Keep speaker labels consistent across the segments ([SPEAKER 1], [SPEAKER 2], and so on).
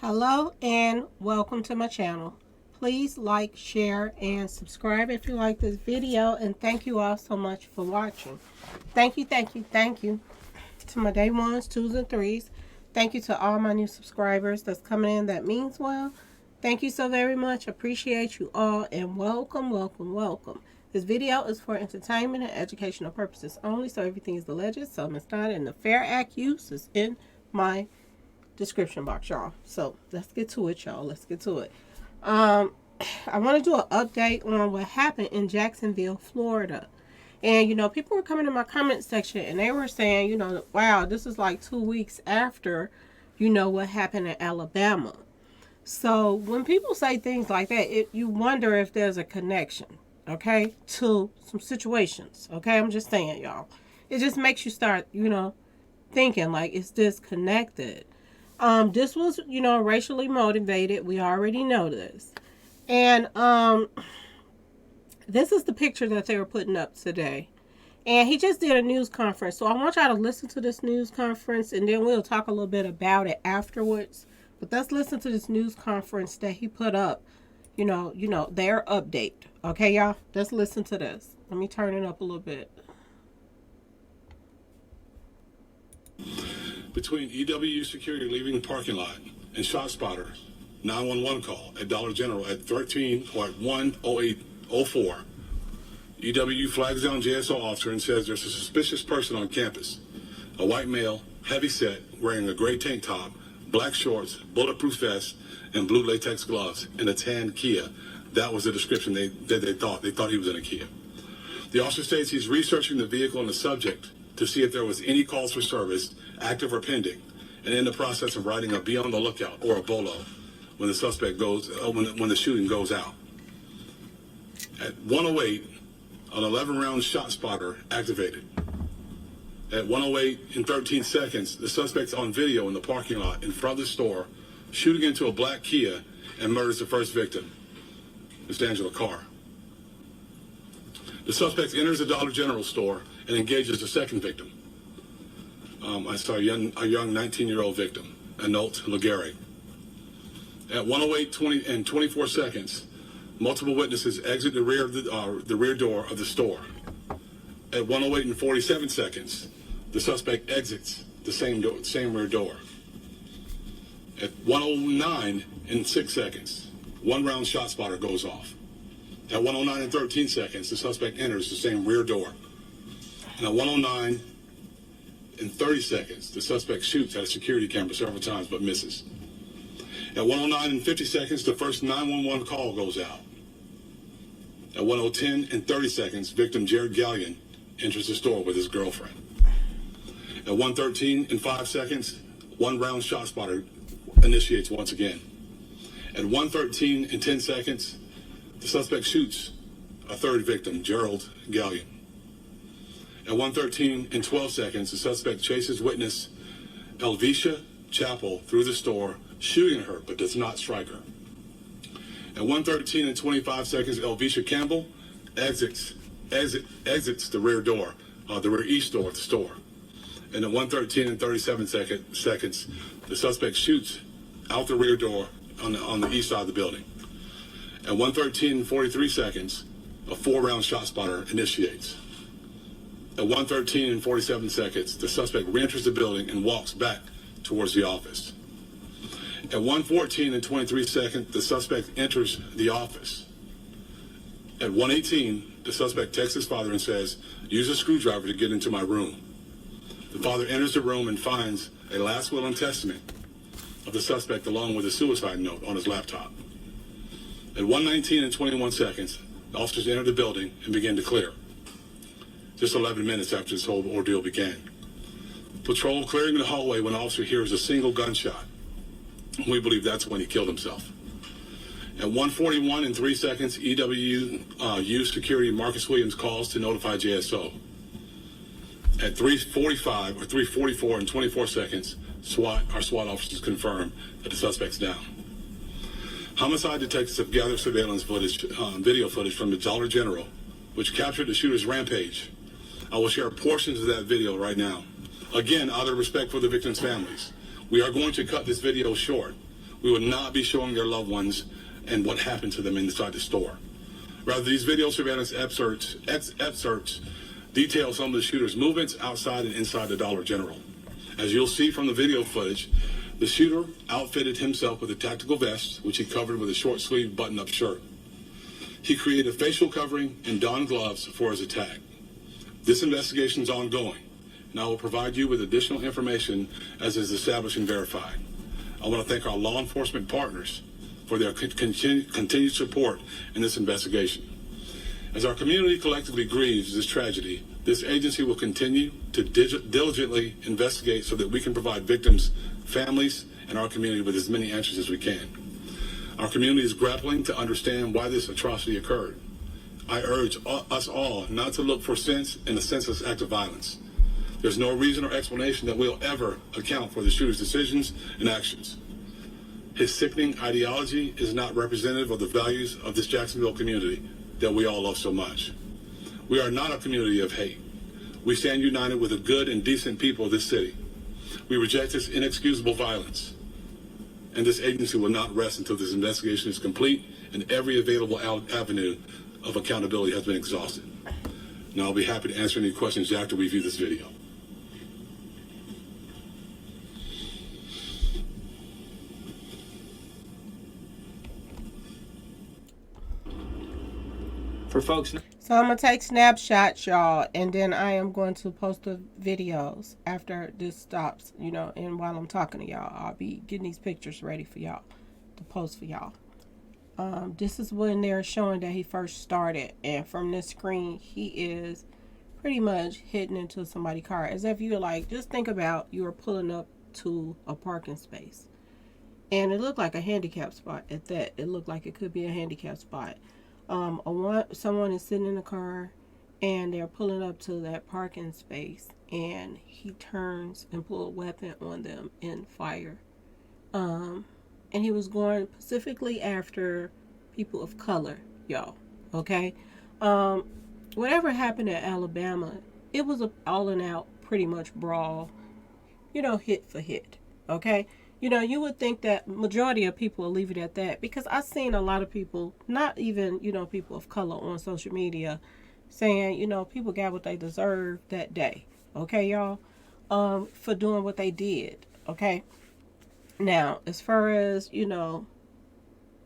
[SPEAKER 1] Hello and welcome to my channel. Please like, share, and subscribe if you like this video, and thank you all so much for watching. Thank you to my day ones, twos, and threes. Thank you to all my new subscribers that's coming in. That means well. Thank you so very much. Appreciate you all, and welcome. This video is for entertainment and educational purposes only, so everything is alleged, so it's not in the fair act use is in my description box, y'all. So let's get to it, y'all. Let's get to it. I want to do an update on what happened in Jacksonville, Florida. And people were coming in my comment section and they were saying, wow, this is like 2 weeks after, what happened in Alabama. So when people say things like that, you wonder if there's a connection, okay, to some situations. Okay, I'm just saying, y'all. It just makes you start, thinking like, is this connected? This was, racially motivated. We already know this. And this is the picture that they were putting up today. And he just did a news conference. So I want y'all to listen to this news conference, and then we'll talk a little bit about it afterwards. But let's listen to this news conference that he put up, their update. Okay, y'all? Let's listen to this. Let me turn it up a little bit.
[SPEAKER 2] Between EWU security leaving the parking lot and ShotSpotter 911 call at Dollar General at 13:108:04, EWU flags down JSO officer and says there's a suspicious person on campus. A white male, heavy set, wearing a gray tank top, black shorts, bulletproof vest, and blue latex gloves in a tan Kia. That was the description they thought. They thought he was in a Kia. The officer states he's researching the vehicle and the subject to see if there was any calls for service, active or pending, and in the process of writing a be on the lookout or a BOLO when the suspect goes, when the shooting goes out. At 1:08, an 11-round shot spotter activated. At 1:08 and 13 seconds, the suspect's on video in the parking lot in front of the store, shooting into a black Kia and murders the first victim, Miss Angela Carr. The suspect enters the Dollar General store and engages the second victim. I saw a young 19-year-old victim, Anult Legary. At 1:08 and 24 seconds, multiple witnesses exit the rear door of the store. At 1:08 and 47 seconds, the suspect exits the same rear door. At 1:09 and 6 seconds, one round shot spotter goes off. At 1:09 and 13 seconds, the suspect enters the same rear door. And at 1:09 and 30 seconds, the suspect shoots at a security camera several times but misses. At 1:09 and 50 seconds, the first 911 call goes out. At 1:10 and 30 seconds, victim Jared Gallion enters the store with his girlfriend. At 1:13 and 5 seconds, one round shot spotter initiates once again. At 1:13 and 10 seconds, the suspect shoots a third victim, Gerald Gallion. At 1:13 and 12 seconds, the suspect chases witness Elvisha Chappell through the store, shooting her but does not strike her. At 1:13 and 25 seconds, Elvisha Campbell exits the rear door, the rear east door of the store. And at 1:13 and 37 seconds, the suspect shoots out the rear door on the east side of the building. At 1:13 and 43 seconds, a 4-round shot spotter initiates. At 1:13 and 47 seconds, the suspect re-enters the building and walks back towards the office. At 1:14 and 23 seconds, the suspect enters the office. At 1:18, the suspect texts his father and says, "Use a screwdriver to get into my room." The father enters the room and finds a last will and testament of the suspect along with a suicide note on his laptop. At 1:19 and 21 seconds, the officers enter the building and begin to clear. Just 11 minutes after this whole ordeal began. Patrol clearing the hallway when the officer hears a single gunshot. We believe that's when he killed himself. At 1:41 and 3 seconds, EWU security Marcus Williams calls to notify JSO. At 3:45 or 3:44 and 24 seconds, our SWAT officers confirm that the suspect's down. Homicide detectives have gathered surveillance footage, video footage from the Dollar General, which captured the shooter's rampage. I will share portions of that video right now. Again, out of respect for the victims' families, we are going to cut this video short. We will not be showing their loved ones and what happened to them inside the store. Rather, these video surveillance excerpts detail some of the shooter's movements outside and inside the Dollar General. As you'll see from the video footage, the shooter outfitted himself with a tactical vest, which he covered with a short-sleeved button-up shirt. He created a facial covering and donned gloves for his attack. This investigation is ongoing, and I will provide you with additional information as is established and verified. I want to thank our law enforcement partners for their continued support in this investigation. As our community collectively grieves this tragedy, this agency will continue to diligently investigate so that we can provide victims, families, and our community with as many answers as we can. Our community is grappling to understand why this atrocity occurred. I urge us all not to look for sense in a senseless act of violence. There's no reason or explanation that we'll ever account for the shooter's decisions and actions. His sickening ideology is not representative of the values of this Jacksonville community that we all love so much. We are not a community of hate. We stand united with the good and decent people of this city. We reject this inexcusable violence. And this agency will not rest until this investigation is complete and every available avenue of accountability has been exhausted. Now I'll be happy to answer any questions after we view this video.
[SPEAKER 3] For folks,
[SPEAKER 1] So I'm going to take snapshots, y'all, and then I am going to post the videos after this stops, you know, and while I'm talking to y'all, I'll be getting these pictures ready for y'all to post for y'all. This is when they're showing that he first started, and from this screen, he is pretty much hitting into somebody's car, as if you're like, just think about you were pulling up to a parking space, and it looked like a handicap spot at that. It looked like it could be a handicap spot. Someone is sitting in the car and they're pulling up to that parking space, and he turns and pulls a weapon on them and fire. And he was going specifically after people of color, y'all. Okay. Whatever happened at Alabama, it was a all and out pretty much brawl, you know, hit for hit. Okay. You know, you would think that majority of people will leave it at that, because I've seen a lot of people, not even, you know, people of color on social media saying, you know, people got what they deserved that day. Okay, y'all, for doing what they did. Okay. Now, as far as, you know,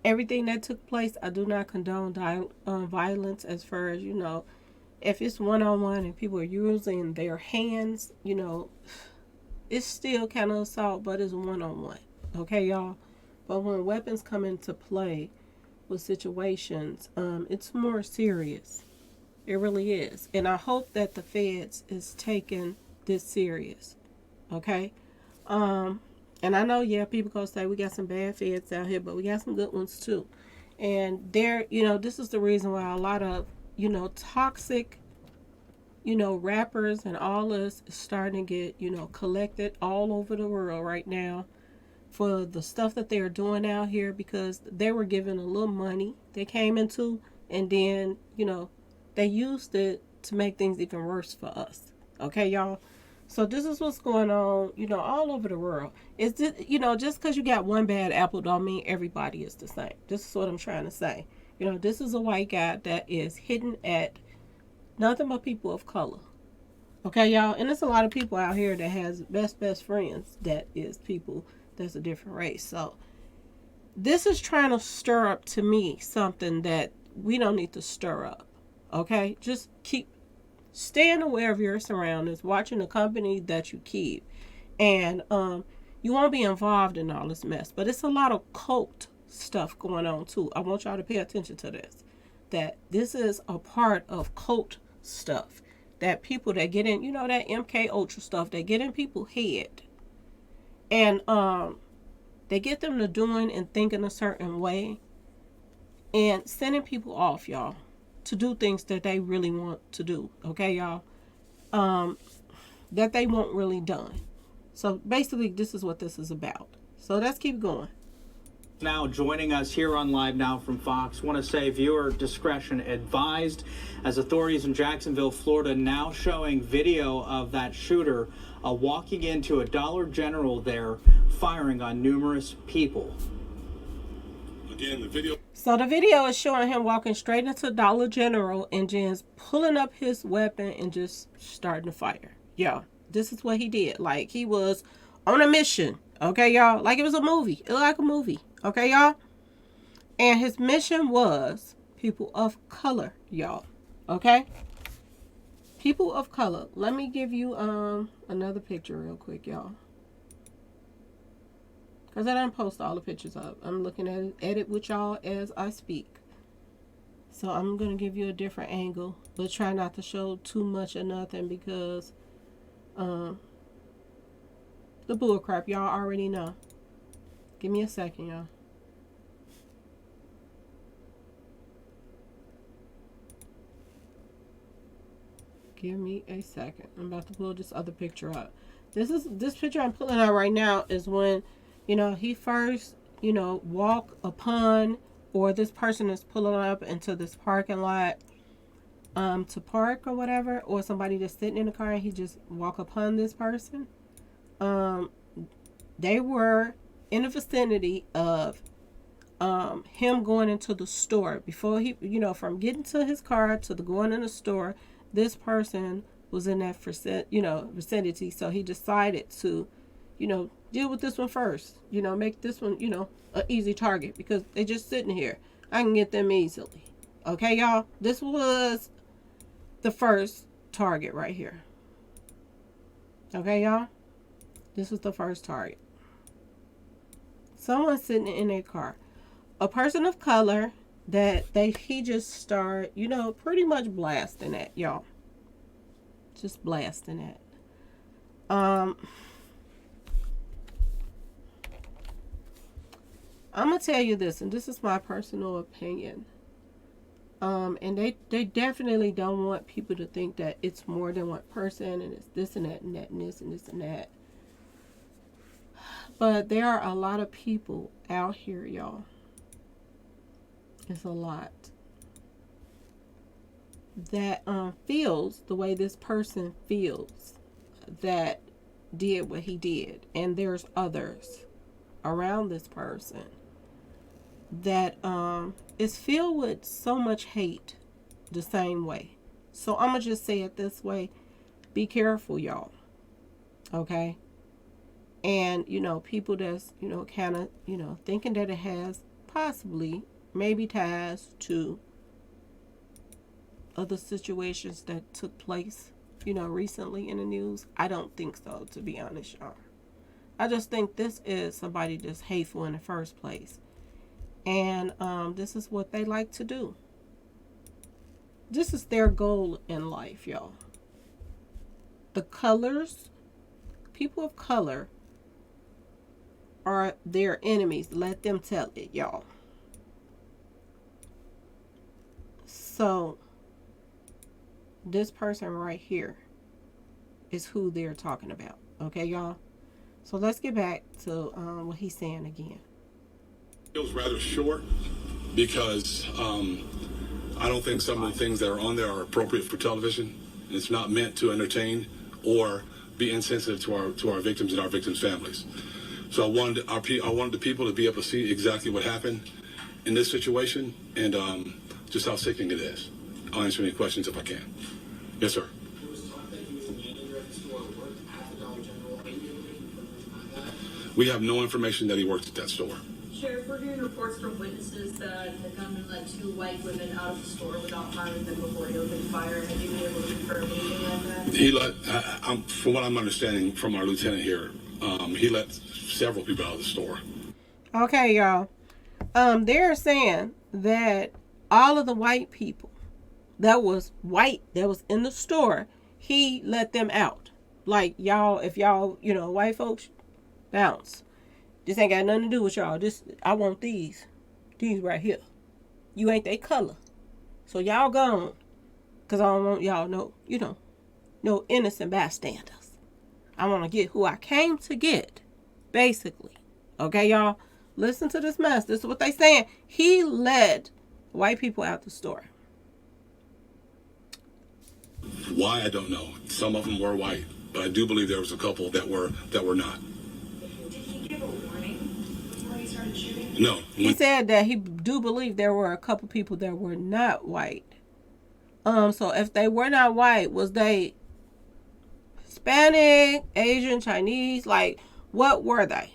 [SPEAKER 1] everything that took place, I do not condone violence. As far as, you know, if it's one-on-one and people are using their hands, you know, it's still kind of assault, but it's one-on-one. Okay, y'all? But when weapons come into play with situations, it's more serious. It really is. And I hope that the feds is taking this serious. Okay? And I know, yeah, people gonna say we got some bad feds out here, but we got some good ones too. And there, you know, this is the reason why a lot of, you know, toxic, you know, rappers and all this is starting to get, you know, collected all over the world right now for the stuff that they're doing out here, because they were given a little money they came into, and then, you know, they used it to make things even worse for us. Okay, y'all? So this is what's going on, you know, all over the world. Is it, you know, just because you got one bad apple don't mean everybody is the same. This is what I'm trying to say. You know, this is a white guy that is hitting at nothing but people of color. Okay, y'all? And there's a lot of people out here that has best friends that is people that's a different race. So this is trying to stir up, to me, something that we don't need to stir up. Okay? Just keep staying aware of your surroundings, watching the company that you keep, and you won't be involved in all this mess. But it's a lot of cult stuff going on too. I want y'all to pay attention to this. That this is a part of cult stuff. That people that get in, you know, that MK Ultra stuff, they get in people's head. And they get them to doing and thinking a certain way. And sending people off, y'all, to do things that they really want to do. Okay, y'all? That they want really done. So basically, this is what this is about. So let's keep going.
[SPEAKER 3] Now joining us here on Live Now from Fox, want to say viewer discretion advised, as authorities in Jacksonville, Florida, now showing video of that shooter walking into a Dollar General there, firing on numerous people.
[SPEAKER 2] Again, the video.
[SPEAKER 1] So the video is showing him walking straight into Dollar General and just pulling up his weapon and just starting to fire. Yeah, this is what he did. Like, he was on a mission. Okay, y'all? Like it was a movie. It looked like a movie. Okay, y'all? And his mission was people of color, y'all. Okay? People of color. Let me give you another picture real quick, y'all. Because I didn't post all the pictures up. I'm looking at it with y'all as I speak. So I'm going to give you a different angle. But try not to show too much or nothing because the bull crap y'all already know. Give me a second, y'all. Give me a second. I'm about to pull this other picture up. This picture I'm pulling out right now is when, you know, he first, you know, walk upon, or this person is pulling up into this parking lot to park or whatever, or somebody just sitting in the car and he just walk upon this person. They were in the vicinity of him going into the store. Before he, you know, from getting to his car to the going in the store, this person was in that vicinity. So he decided to, you know, deal with this one first. You know, make this one, you know, an easy target because they just sitting here. I can get them easily. Okay, y'all? This was the first target right here. Okay, y'all? This was the first target. Someone sitting in their car. A person of color that he just started, you know, pretty much blasting at, y'all. Just blasting at. I'm gonna tell you this, and this is my personal opinion. And they definitely don't want people to think that it's more than one person and it's this and that and that and this and this and that. But there are a lot of people out here, y'all. It's a lot that feels the way this person feels that did what he did. And there's others around this person that is filled with so much hate the same way. So I'm gonna just say it this way. Be careful, y'all. Okay? And, you know, people that's, you know, kind of, you know, thinking that it has possibly maybe ties to other situations that took place, you know, recently in the news. I don't think so, to be honest, y'all. I just think this is somebody that's hateful in the first place. And this is what they like to do. This is their goal in life, y'all. The colors, people of color are their enemies. Let them tell it, y'all. So, this person right here is who they're talking about. Okay, y'all? So, let's get back to what he's saying again.
[SPEAKER 2] It was rather short because I don't think some of the things that are on there are appropriate for television. It's not meant to entertain or be insensitive to our victims and our victims' families. So I wanted the people to be able to see exactly what happened in this situation and just how sickening it is. I'll answer any questions if I can. Yes, sir.
[SPEAKER 4] There was talk that he was the manager at the store, worked at the Dollar General. Are you able to confirm that?
[SPEAKER 2] We have no information that he worked at that store.
[SPEAKER 5] Sheriff, we're hearing reports from witnesses that the gunman let two white women out of the store without harming them before he opened fire. Have you been able to confirm anything like that?
[SPEAKER 2] He let, from what I'm understanding from our lieutenant here, he let several people out of the store.
[SPEAKER 1] Okay, y'all. They're saying that all of the white people that was white that was in the store, he let them out. Like, y'all, if y'all, you know, white folks, bounce. This ain't got nothing to do with y'all. This, I want these right here. You ain't they color. So y'all gone. Because I don't want y'all no innocent bystanders. I want to get who I came to get. Basically. Okay, y'all? Listen to this mess. This is what they saying. He led white people out the store.
[SPEAKER 2] Why, I don't know. Some of them were white, but I do believe there was a couple that were not.
[SPEAKER 5] Did he give a warning before he started shooting?
[SPEAKER 2] No.
[SPEAKER 1] He said that he do believe there were a couple people that were not white. So if they were not white, was they Hispanic, Asian, Chinese? Like, what were they?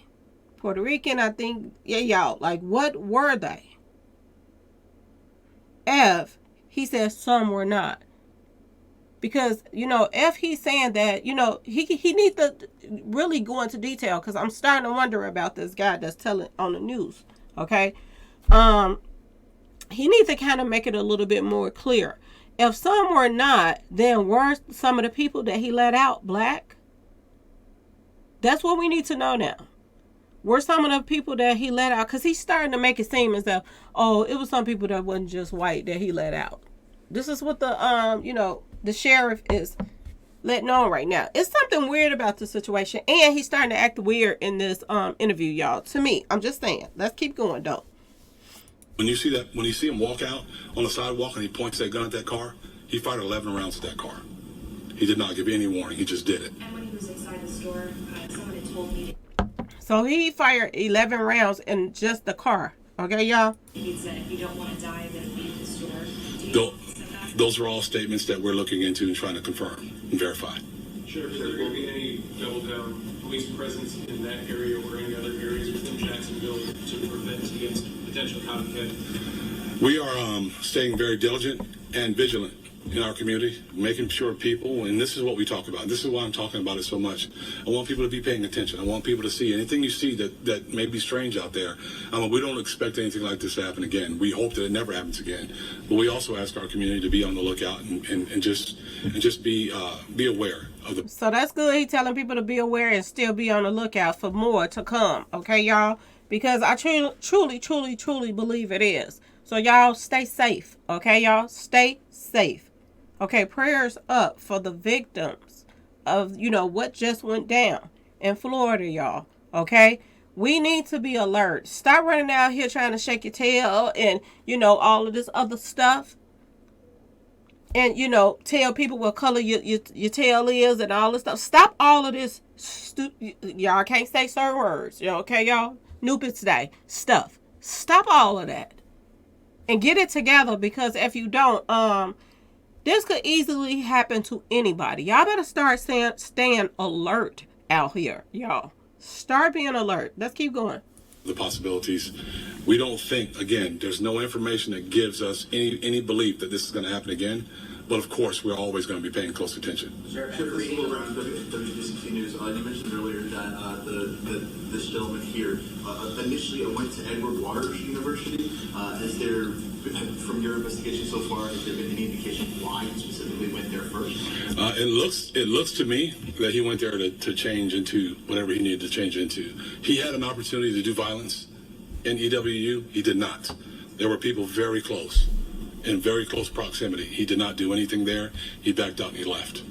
[SPEAKER 1] Puerto Rican, I think. Yeah, y'all. Like, what were they? If he says some were not. Because, if he's saying that, he needs to really go into detail, because I'm starting to wonder about this guy that's telling on the news. Okay? He needs to kind of make it a little bit more clear. If some were not, then were some of the people that he let out black? That's what we need to know now. Were some of the people that he let out, because he's starting to make it seem as if, it was some people that wasn't just white that he let out. This is what the sheriff is letting on right now. It's something weird about the situation, and he's starting to act weird in this interview, y'all. To me, I'm just saying. Let's keep going, though.
[SPEAKER 2] When you see him walk out on the sidewalk and he points that gun at that car, he fired 11 rounds at that car. He did not give any warning. He just did it.
[SPEAKER 5] And when he was inside the store, someone had told me.
[SPEAKER 1] So he fired 11 rounds in just the car. Okay, y'all?
[SPEAKER 5] He said, if you don't want to die, then leave the store.
[SPEAKER 2] Those are all statements that we're looking into and trying to confirm and verify.
[SPEAKER 6] Sheriff, is there going to be any double-down police presence in that area or any other areas within Jacksonville to prevent against potential copycat?
[SPEAKER 2] We are staying very diligent and vigilant in our community, making sure people, and this is what we talk about. This is why I'm talking about it so much. I want people to be paying attention. I want people to see anything you see that may be strange out there. We don't expect anything like this to happen again. We hope that it never happens again. But we also ask our community to be on the lookout and just be aware of the.
[SPEAKER 1] So that's good. He's telling people to be aware and still be on the lookout for more to come. Okay, y'all? Because I truly believe it is. So y'all stay safe. Okay, y'all? Stay safe. Okay, prayers up for the victims of, what just went down in Florida, y'all. Okay? We need to be alert. Stop running out here trying to shake your tail and, all of this other stuff. And, tell people what color your tail is and all this stuff. Stop all of this. Y'all can't say certain words. Okay, y'all? Nupits Day stuff. Stop all of that. And get it together, because if you don't, this could easily happen to anybody. Y'all better start staying alert out here, y'all. Start being alert. Let's keep going.
[SPEAKER 2] The possibilities. We don't think, again, there's no information that gives us any belief that this is going to happen again. But of course, we're always going to be paying close attention.
[SPEAKER 7] Sure, around WBCT News, you mentioned earlier that this gentleman here initially went to Edward Waters University. Is there, from your investigation so far, has there been any indication why he specifically went there first?
[SPEAKER 2] It looks to me that he went there to change into whatever he needed to change into. He had an opportunity to do violence in EWU. He did not. There were people very close. In very close proximity. He did not do anything there. He backed out and he left.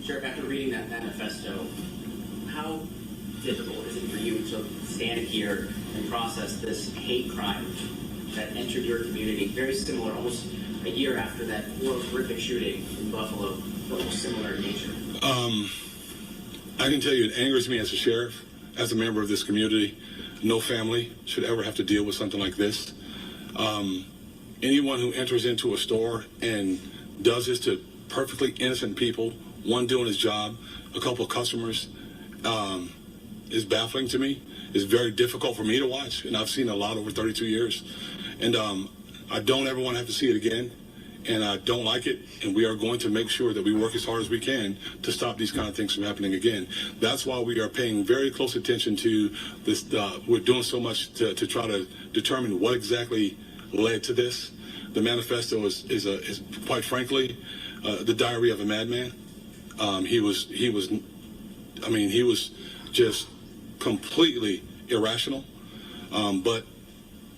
[SPEAKER 8] Sheriff, after reading that manifesto, how difficult is it for you to stand here and process this hate crime that entered your community, very similar, almost a year after that horrific shooting in Buffalo, almost similar in nature?
[SPEAKER 2] I can tell you it angers me as a sheriff, as a member of this community. No family should ever have to deal with something like this. Anyone who enters into a store and does this to perfectly innocent people, one doing his job, a couple of customers, is baffling to me. It's very difficult for me to watch, and I've seen a lot over 32 years. And I don't ever want to have to see it again, and I don't like it, and we are going to make sure that we work as hard as we can to stop these kind of things from happening again. That's why we are paying very close attention to this. We're doing so much to try to determine what exactly led to this. The manifesto is quite frankly the diary of a madman. He was just completely irrational. But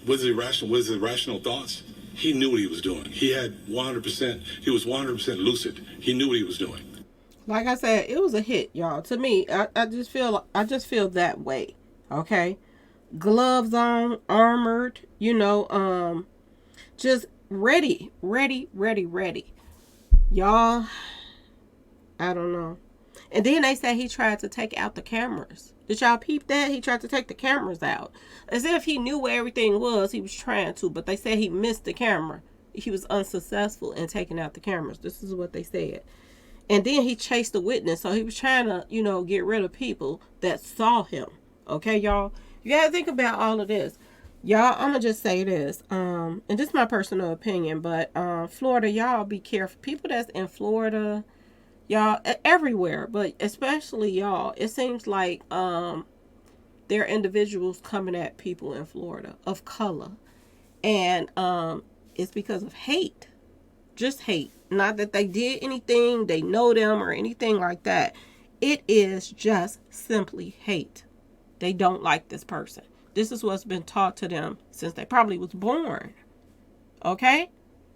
[SPEAKER 2] with his irrational thoughts, he knew what he was doing. He was 100% lucid. He knew what he was doing.
[SPEAKER 1] Like I said, it was a hit, y'all. To me, I just feel that way. Okay, gloves on, armored, just ready. Y'all, I don't know. And then they say he tried to take out the cameras. Did y'all peep that? He tried to take the cameras out. As if he knew where everything was, he was trying to, but they said he missed the camera. He was unsuccessful in taking out the cameras. This is what they said. And then he chased the witness, so he was trying to, get rid of people that saw him. Okay, y'all? You gotta think about all of this. Y'all, I'm gonna just say this. And this is my personal opinion, but Florida, y'all be careful. People that's in Florida, y'all, everywhere, but especially y'all, it seems like there are individuals coming at people in Florida of color. And it's because of hate. Just hate. Not that they did anything, they know them or anything like that. It is just simply hate. They don't like this person. This is what's been taught to them since they probably was born. Okay?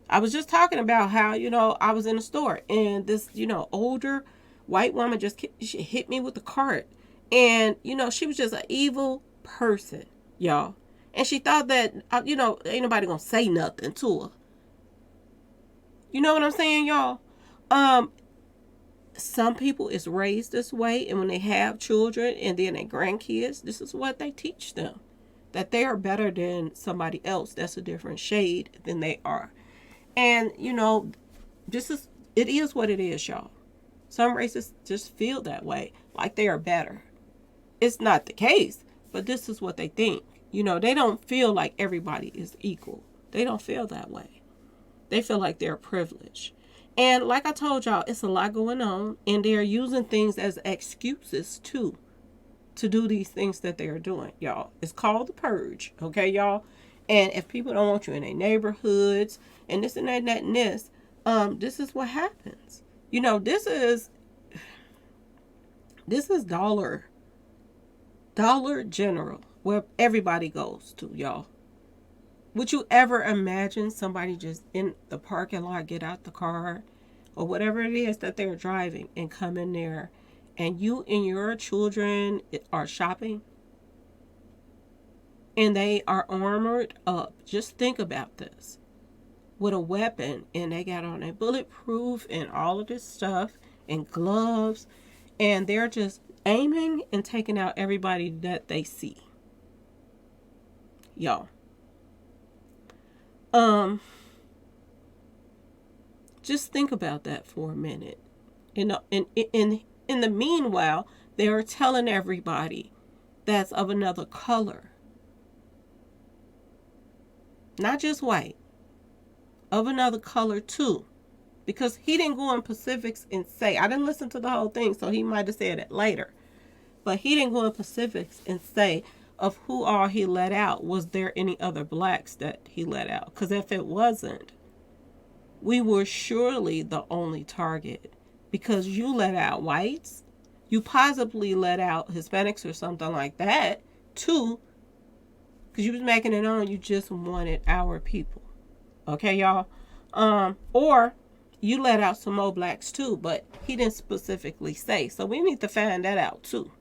[SPEAKER 1] I was just talking about how, I was in a store and this, older white woman she hit me with the cart. And, she was just an evil person, y'all. And she thought that, ain't nobody gonna say nothing to her. You know what I'm saying, y'all? Some people is raised this way, and when they have children and then their grandkids, this is what they teach them. That they are better than somebody else that's a different shade than they are. And, it is what it is, y'all. Some races just feel that way, like they are better. It's not the case, but this is what they think. They don't feel like everybody is equal. They don't feel that way. They feel like they're privileged. And like I told y'all, it's a lot going on. And they're using things as excuses, too, to do these things that they're doing, y'all. It's called the purge, okay, y'all? And if people don't want you in their neighborhoods and this and that and that and this is what happens. This is Dollar General, where everybody goes to, y'all. Would you ever imagine somebody just in the parking lot get out the car or whatever it is that they're driving and come in there and you and your children are shopping and they are armored up? Just think about this. With a weapon, and they got on a bulletproof and all of this stuff and gloves, and they're just aiming and taking out everybody that they see. Y'all. Just think about that for a minute. In the meanwhile, they are telling everybody that's of another color. Not just white. Of another color too. Because he didn't go in specifics and say, I didn't listen to the whole thing, so he might have said it later. But he didn't go in specifics and say of who all he let out. Was there any other blacks that he let out? Because if it wasn't, we were surely the only target. Because you let out whites. You possibly let out Hispanics or something like that too. Because you was making it known you just wanted our people. Okay, y'all? Or you let out some more blacks too, but he didn't specifically say. So we need to find that out too.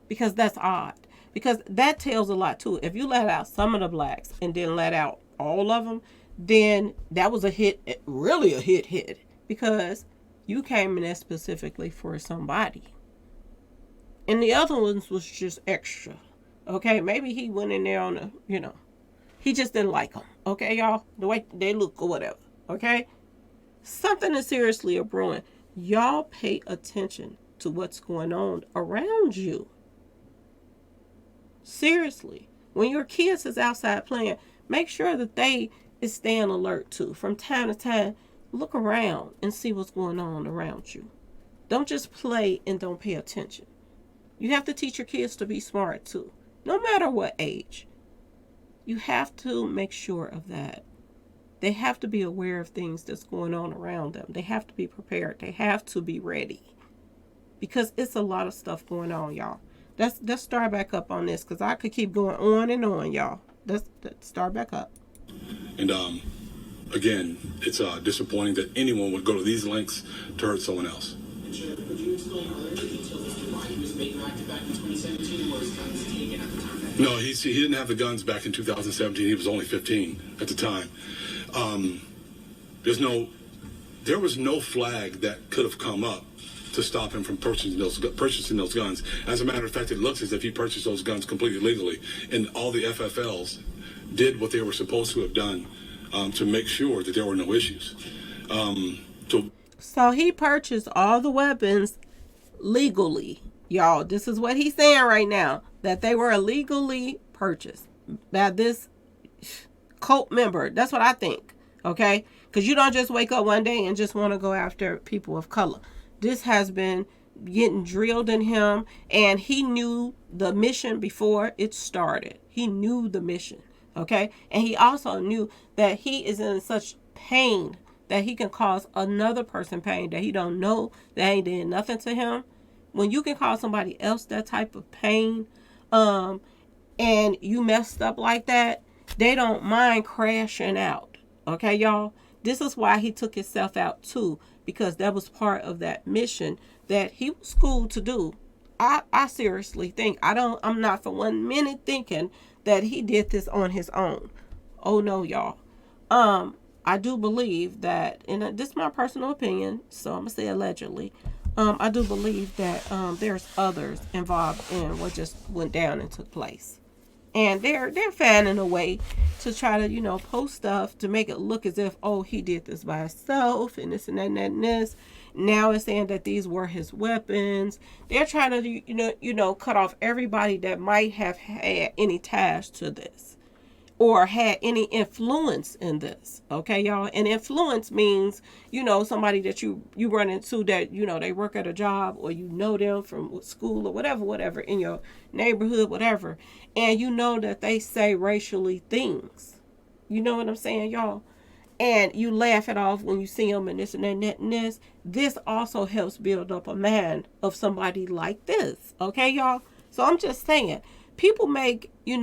[SPEAKER 1] Because that's odd. Because that tells a lot too. If you let out some of the blacks and then let out all of them, then that was a hit, really a hit. Because you came in there specifically for somebody. And the other ones was just extra. Okay, maybe he went in there on a, he just didn't like them. Okay, y'all? The way they look or whatever. Okay? Something is seriously a brewing. Y'all pay attention to what's going on around you. Seriously. When your kids is outside playing, make sure that they is staying alert too. From time to time, look around and see what's going on around you. Don't just play and don't pay attention. You have to teach your kids to be smart too. No matter what age. You have to make sure of that. They have to be aware of things that's going on around them. They have to be prepared. They have to be ready. Because it's a lot of stuff going on, y'all. Let's start back up on this, because I could keep going on and on, y'all. Let's start back up.
[SPEAKER 2] And again, it's disappointing that anyone would go to these lengths to hurt someone else.
[SPEAKER 4] And Sheriff, could you explain further the details as to why he was made active back in 2017, or his guns taken at the time?
[SPEAKER 2] No, he didn't have the guns back in 2017. He was only 15 at the time. There was no flag that could have come up to stop him from purchasing those guns. As a matter of fact, it looks as if he purchased those guns completely legally, and all the FFLs did what they were supposed to have done to make sure that there were no issues.
[SPEAKER 1] So he purchased all the weapons legally, y'all. This is what he's saying right now, that they were illegally purchased by this cult member. That's what I think, okay? Because you don't just wake up one day and just want to go after people of color. This has been getting drilled in him, and he knew the mission before it started. He knew the mission, okay? And he also knew that he is in such pain that he can cause another person pain that he don't know, that ain't did nothing to him. When you can cause somebody else that type of pain, and you messed up like that, they don't mind crashing out. Okay, y'all? This is why he took himself out too, because that was part of that mission that he was schooled to do. I seriously think, I'm not for 1 minute thinking that he did this on his own. Oh no, y'all. I do believe that, and this is my personal opinion, so I'm gonna say allegedly, I do believe that there's others involved in what just went down and took place. And they're finding a way to try to, post stuff to make it look as if, oh, he did this by himself and this and that and that and this. Now it's saying that these were his weapons. They're trying to, cut off everybody that might have had any ties to this or had any influence in this. Okay, y'all? And influence means, somebody that you run into that, they work at a job, or them from school or whatever in your neighborhood, whatever. And that they say racially things. You know what I'm saying, y'all? And you laugh it off when you see them and this and that and that and this. This also helps build up a mind of somebody like this. Okay, y'all? So I'm just saying, people make, you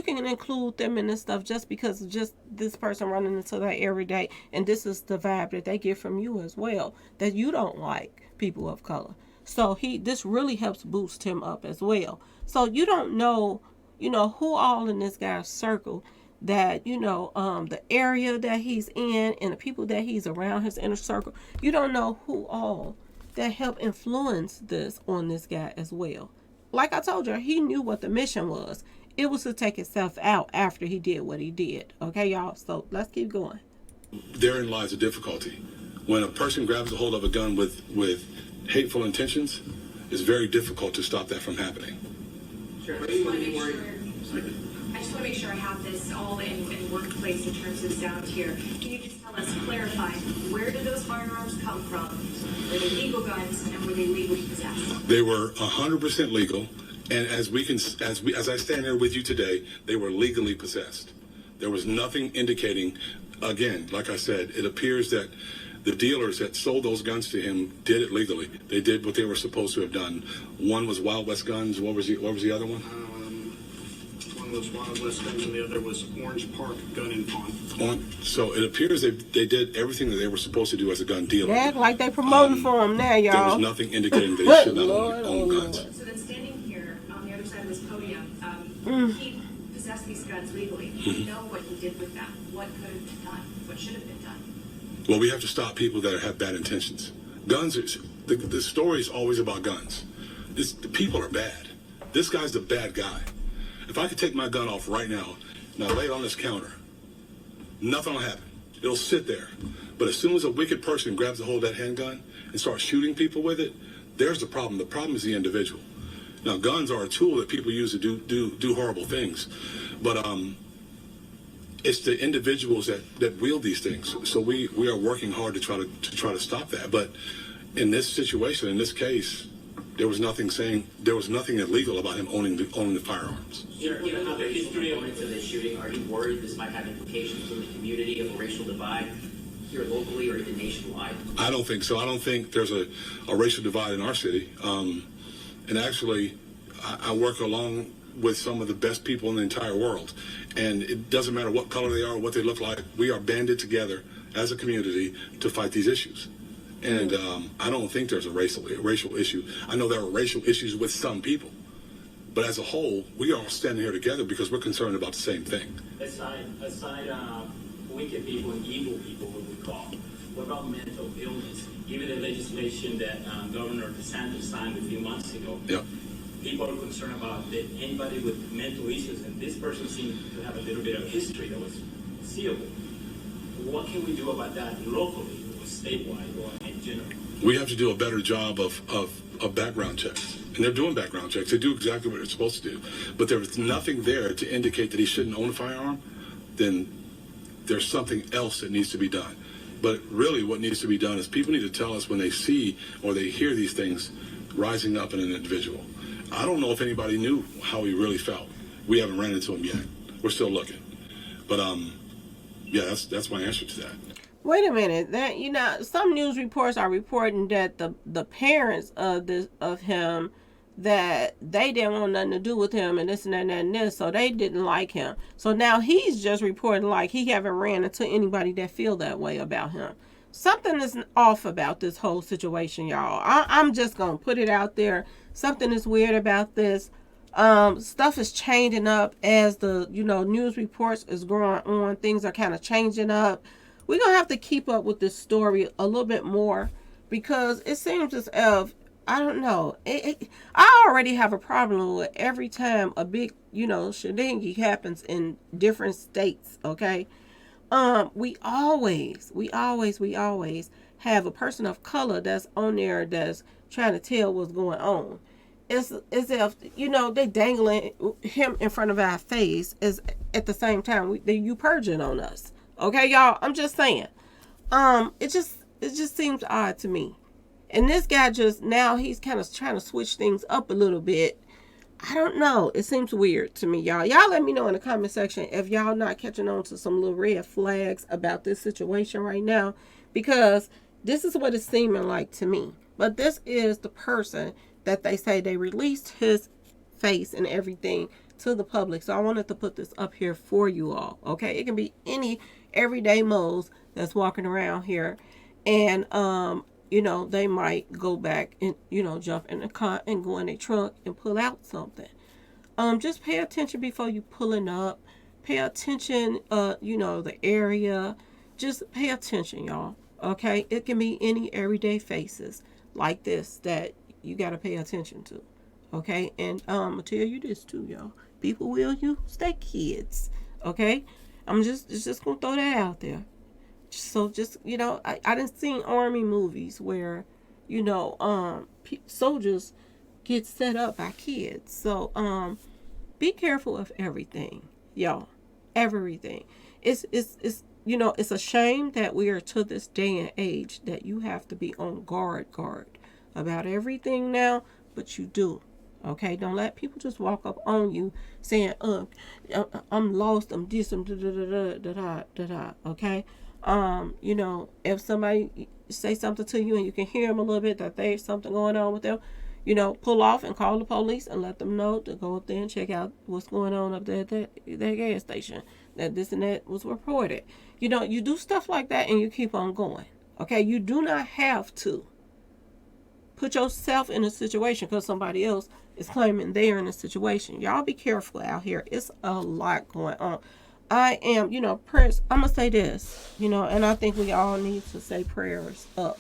[SPEAKER 1] can include them in this stuff just because of just this person running into that every day, and this is the vibe that they get from you as well, that you don't like people of color. So this really helps boost him up as well. So you don't know, who all in this guy's circle, that the area that he's in and the people that he's around, his inner circle. You don't know who all that help influence this on this guy as well. Like I told you, he knew what the mission was. It was to take himself out after he did what he did. Okay, y'all? So let's keep going.
[SPEAKER 2] Therein lies the difficulty. When a person grabs a hold of a gun with hateful intentions, it's very difficult to stop that from happening.
[SPEAKER 8] Sure.
[SPEAKER 5] I just want to make sure I have this all in workplace in terms of sound here. Can you just tell us, clarify, where did those firearms come from? Were they legal guns, and were they legally possessed?
[SPEAKER 2] They were 100% legal, and as I stand here with you today, they were legally possessed. There was nothing indicating, again, like I said, it appears that the dealers that sold those guns to him did it legally. They did what they were supposed to have done. One was Wild West Guns. What was the other one?
[SPEAKER 9] One was Wild West Guns, and the other was Orange Park Gun and Pawn.
[SPEAKER 2] So it appears they did everything that they were supposed to do as a gun dealer.
[SPEAKER 1] They act like they promoting for him now, y'all.
[SPEAKER 2] There was nothing indicating that they should not own guns.
[SPEAKER 5] So then, standing here on the other side of this podium, he possessed these guns legally. We know what he did with them. What could have been done? What should have been done?
[SPEAKER 2] Well, we have to stop people that have bad intentions. Guns, the story is always about guns. The people are bad. This guy's the bad guy. If I could take my gun off right now, and I lay it on this counter, nothing will happen. It'll sit there. But as soon as a wicked person grabs a hold of that handgun and starts shooting people with it, there's the problem. The problem is the individual. Now, guns are a tool that people use to do horrible things. But it's the individuals that wield these things. So we are working hard to try to stop that. But in this situation, in this case, there was nothing illegal about him owning the firearms.
[SPEAKER 8] Given how the history of this shooting, are you worried this might have implications in the community of a racial divide here locally or even nationwide? I
[SPEAKER 2] don't think so. I don't think there's a racial divide in our city. And actually, I work along with some of the best people in the entire world. And it doesn't matter what color they are or what they look like. We are banded together as a community to fight these issues. And I don't think there's a racial issue. I know there are racial issues with some people. But as a whole, we are all standing here together because we're concerned about the same thing.
[SPEAKER 10] Aside wicked people and evil people, what we call,
[SPEAKER 8] What about mental illness? Given the legislation that Governor DeSantis signed a few months ago,
[SPEAKER 2] Yep.
[SPEAKER 8] people are concerned about that anybody with mental issues, and this person seemed to have a little bit of history that was seeable. What can we do about that locally, or statewide, or in general?
[SPEAKER 2] We have to do a better job of background checks. And they're doing background checks. They do exactly what they're supposed to do. But there was nothing there to indicate that he shouldn't own a firearm. Then there's something else that needs to be done. But really what needs to be done is people need to tell us when they see or they hear these things rising up in an individual. I don't know if anybody knew how he really felt. We haven't ran into him yet. We're still looking. But yeah, that's my answer to that.
[SPEAKER 1] Wait a minute. That, you know, some news reports are reporting that the parents of him, that they didn't want nothing to do with him and this and that and this, so they didn't like him. So now he's just reporting like he haven't ran into anybody that feel that way about him. Something is off about this whole situation, y'all. I'm just gonna put it out there. Something is weird about this. Stuff is changing up as the, you know, news reports is going on. Things are kind of changing up. We're gonna have to keep up with this story a little bit more, because it seems as if, I don't know, I already have a problem with every time a big, you know, shenanigans happens in different states, okay? We always have a person of color that's on there that's trying to tell what's going on. It's as if, you know, they dangling him in front of our face is at the same time you purging on us. Okay, y'all, I'm just saying. It just seems odd to me. And this guy just, now he's kind of trying to switch things up a little bit. I don't know. It seems weird to me, y'all. Y'all let me know in the comment section if y'all not catching on to some little red flags about this situation right now, because this is what it's seeming like to me. But this is the person that they say they released his face and everything to the public. So I wanted to put this up here for you all. Okay, it can be any everyday moles that's walking around here, and you know, they might go back and, you know, jump in the car and go in their trunk and pull out something. Just pay attention before you pulling up. Pay attention, you know, the area. Just pay attention, y'all. Okay, it can be any everyday faces like this that you got to pay attention to. Okay, and I'm gonna tell you this too, y'all. People will use their kids. Okay, I'm just gonna throw that out there. So just, you know, I didn't see army movies where, you know, soldiers get set up by kids. So be careful of everything, y'all. Everything. It's you know, it's a shame that we are to this day and age that you have to be on guard about everything now, but you do. Okay, don't let people just walk up on you saying, I'm lost, I'm this, I'm da-da-da-da-da-da-da. Okay? You know, if somebody say something to you and you can hear them a little bit that there's something going on with them, you know, pull off and call the police and let them know to go up there and check out what's going on up there at that gas station, that this and that was reported. You know, you do stuff like that and you keep on going. Okay, you do not have to put yourself in a situation because somebody else is claiming they're in a situation. Y'all be careful out here. It's a lot going on. I am, you know, prayers. I'm going to say this, you know, and I think we all need to say prayers up.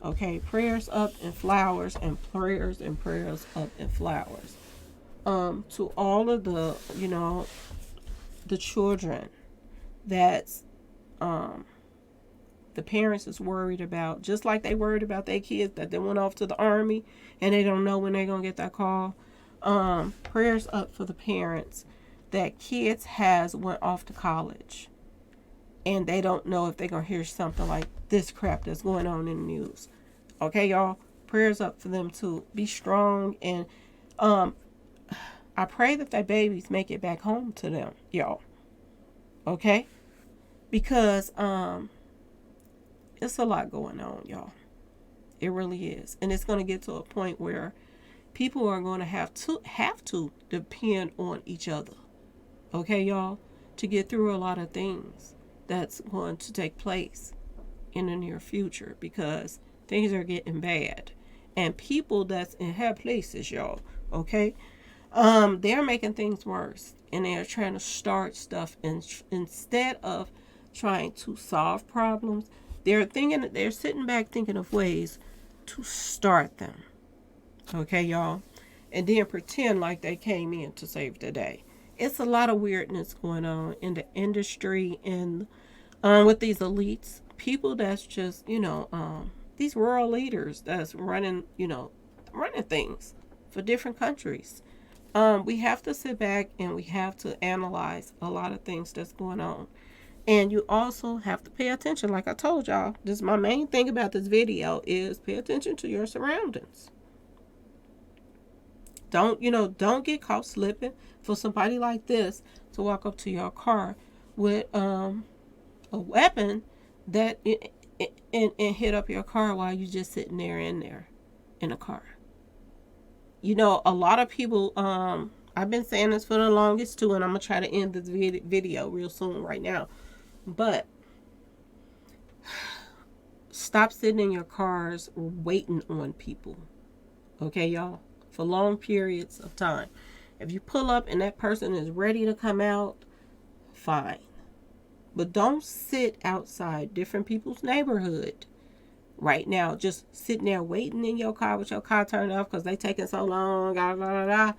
[SPEAKER 1] Okay, prayers up and flowers, and prayers and prayers up and flowers. To all of the, you know, the children that's, the parents is worried about, just like they worried about their kids that they went off to the army and they don't know when they're going to get that call. Prayers up for the parents that kids has went off to college and they don't know if they're going to hear something like this crap that's going on in the news. Okay, y'all, prayers up for them to be strong. And I pray that their babies make it back home to them, y'all. Okay, because it's a lot going on, y'all. It really is. And it's going to get to a point where people are going to have to depend on each other. Okay, y'all, to get through a lot of things that's going to take place in the near future, because things are getting bad. And people that's in high places, y'all, okay, they're making things worse. And they're trying to start stuff instead of trying to solve problems. they're sitting back thinking of ways to start them. Okay, y'all? And then pretend like they came in to save the day. It's a lot of weirdness going on in the industry and with these elites, people that's just, these world leaders that's running things for different countries. We have to sit back and we have to analyze a lot of things that's going on. And you also have to pay attention. Like I told y'all, this is my main thing about this video is pay attention to your surroundings. Don't get caught slipping for somebody like this to walk up to your car with a weapon that and hit up your car while you just sitting there in a car. A lot of people, I've been saying this for the longest too, and I'm going to try to end this video real soon right now. But stop sitting in your cars waiting on people. Okay, y'all? For long periods of time. If you pull up and that person is ready to come out, fine. But don't sit outside different people's neighborhood right now, just sitting there waiting in your car with your car turned off because they taking so long. A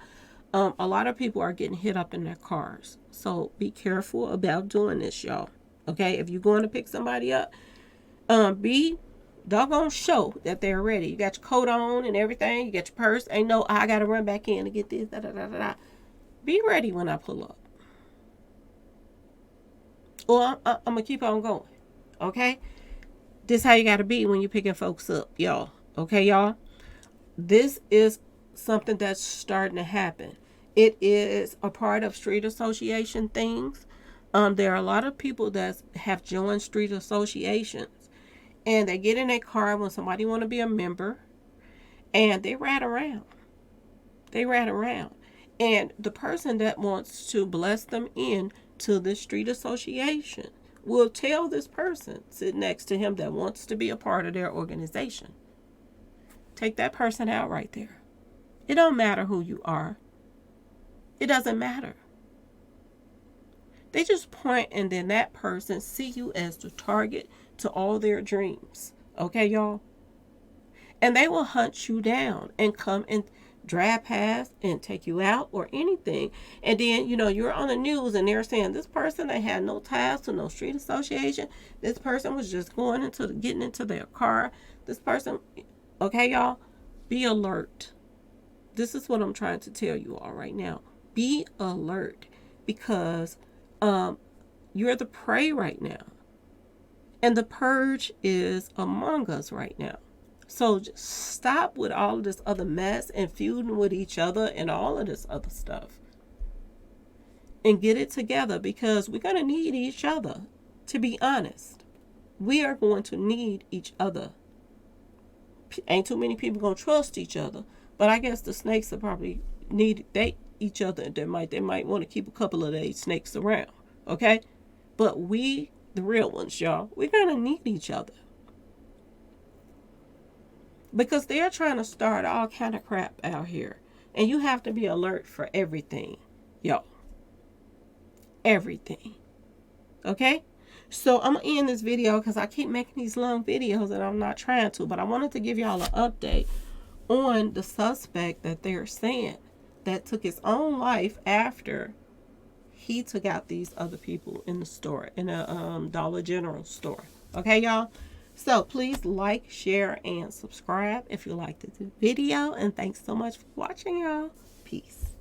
[SPEAKER 1] lot of people are getting hit up in their cars. So be careful about doing this, y'all. Okay, if you're going to pick somebody up, be doggone show that they're ready. You got your coat on and everything. You got your purse. Ain't no, I got to run back in to get this. Be ready when I pull up. Or I'm going to keep on going. Okay? This how you got to be when you're picking folks up, y'all. Okay, y'all? This is something that's starting to happen. It is a part of street association things. There are a lot of people that have joined street associations. And they get in their car when somebody want to be a member. And they ride around. And the person that wants to bless them in to the street association will tell this person sitting next to him that wants to be a part of their organization. Take that person out right there. It don't matter who you are. It doesn't matter. They just point and then that person see you as the target to all their dreams. Okay, y'all? And they will hunt you down and come and drive past and take you out or anything. And then, you're on the news and they're saying this person, they had no ties to no street association. This person was just getting into their car. This person, okay, y'all? Be alert. This is what I'm trying to tell you all right now. Be alert because you're the prey right now. And the purge is among us right now. So just stop with all of this other mess and feuding with each other and all of this other stuff. And get it together because we're going to need each other. To be honest, we are going to need each other. Ain't too many people going to trust each other. But I guess the snakes will probably need each other. They might want to keep a couple of these snakes around. Okay? But we, the real ones, y'all, we're going to need each other. Because they're trying to start all kind of crap out here. And you have to be alert for everything. Yo. Everything. Okay? So I'm going to end this video because I keep making these long videos and I'm not trying to. But I wanted to give y'all an update on the suspect that they're saying that took his own life after he took out these other people in the store, in a Dollar General store. Okay, y'all? So please like, share, and subscribe if you liked the video. And thanks so much for watching, y'all. Peace.